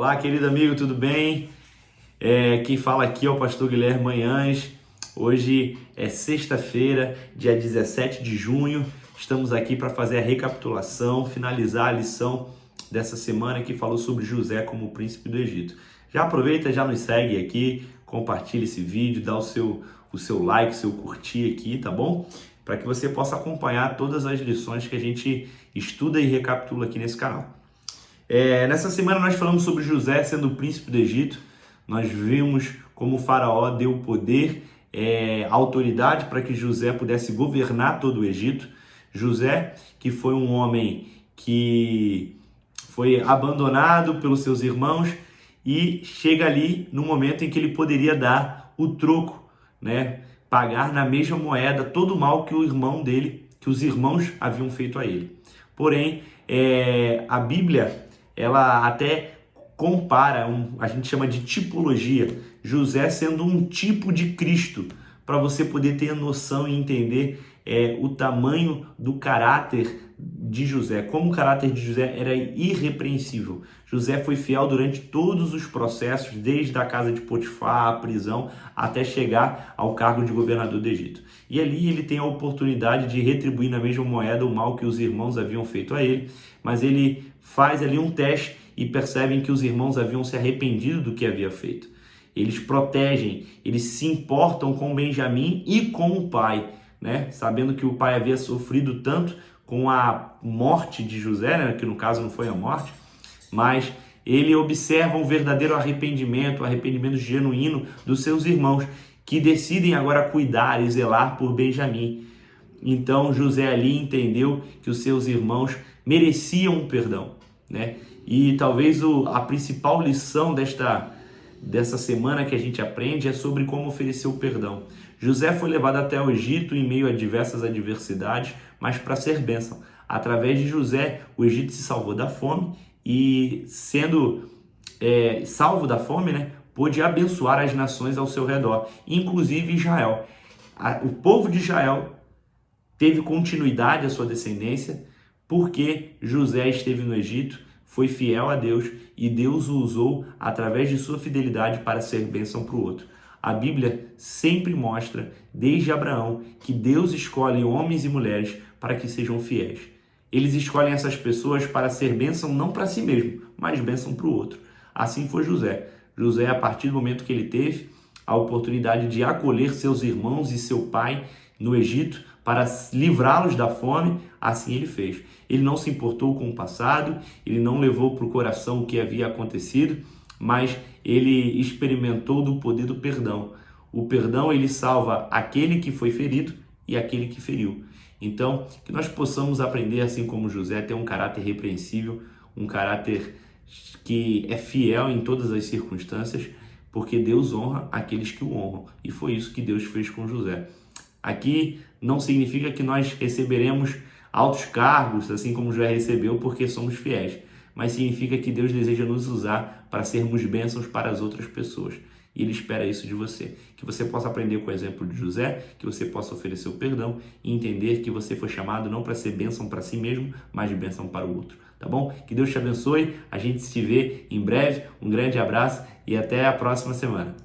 Olá, querido amigo, tudo bem? Quem fala aqui é o pastor Guilherme Manhães. Hoje é sexta-feira, dia 17 de junho. Estamos aqui para fazer a recapitulação, finalizar a lição dessa semana que falou sobre José como príncipe do Egito. Já aproveita, já nos segue aqui, compartilha esse vídeo, dá o seu like, seu curtir aqui, tá bom? Para que você possa acompanhar todas as lições que a gente estuda e recapitula aqui nesse canal. Nessa semana nós falamos sobre José sendo o príncipe do Egito. Nós vimos como o faraó deu poder, autoridade para que José pudesse governar todo o Egito. José, que foi um homem que foi abandonado pelos seus irmãos e chega ali no momento em que ele poderia dar o troco, né? Pagar na mesma moeda todo o mal que o irmão dele, que os irmãos haviam feito a ele. Porém, a Bíblia, ela até compara, a gente chama de tipologia, José sendo um tipo de Cristo, para você poder ter noção e entender o tamanho do caráter de José, como o caráter de José era irrepreensível. José foi fiel durante todos os processos, desde a casa de Potifar, a prisão, até chegar ao cargo de governador do Egito. E ali ele tem a oportunidade de retribuir na mesma moeda o mal que os irmãos haviam feito a ele, mas ele faz ali um teste e percebem que os irmãos haviam se arrependido do que havia feito. Eles protegem, eles se importam com Benjamim e com o pai, né? Sabendo que o pai havia sofrido tanto com a morte de José, né? Que no caso não foi a morte, mas ele observa um verdadeiro arrependimento, um arrependimento genuíno dos seus irmãos, que decidem agora cuidar e zelar por Benjamim. Então José ali entendeu que os seus irmãos mereciam um perdão, né? E talvez a principal lição dessa semana que a gente aprende é sobre como oferecer o perdão. José foi levado até o Egito em meio a diversas adversidades, mas para ser bênção. Através de José, o Egito se salvou da fome e, sendo salvo da fome, né, pôde abençoar as nações ao seu redor, inclusive Israel. O povo de Israel teve continuidade à sua descendência porque José esteve no Egito, foi fiel a Deus e Deus o usou através de sua fidelidade para ser bênção para o outro. A Bíblia sempre mostra, desde Abraão, que Deus escolhe homens e mulheres para que sejam fiéis. Eles escolhem essas pessoas para ser bênção não para si mesmo, mas bênção para o outro. Assim foi José. José, a partir do momento que ele teve a oportunidade de acolher seus irmãos e seu pai no Egito para livrá-los da fome, assim ele fez. Ele não se importou com o passado, ele não levou para o coração o que havia acontecido, mas ele experimentou do poder do perdão. O perdão, ele salva aquele que foi ferido e aquele que feriu. Então, que nós possamos aprender, assim como José, ter um caráter repreensível, um caráter que é fiel em todas as circunstâncias, porque Deus honra aqueles que o honram. E foi isso que Deus fez com José. Aqui não significa que nós receberemos altos cargos, assim como José recebeu, porque somos fiéis. Mas significa que Deus deseja nos usar para sermos bênçãos para as outras pessoas. E Ele espera isso de você. Que você possa aprender com o exemplo de José, que você possa oferecer o perdão e entender que você foi chamado não para ser bênção para si mesmo, mas de bênção para o outro. Tá bom? Que Deus te abençoe. A gente se vê em breve. Um grande abraço e até a próxima semana.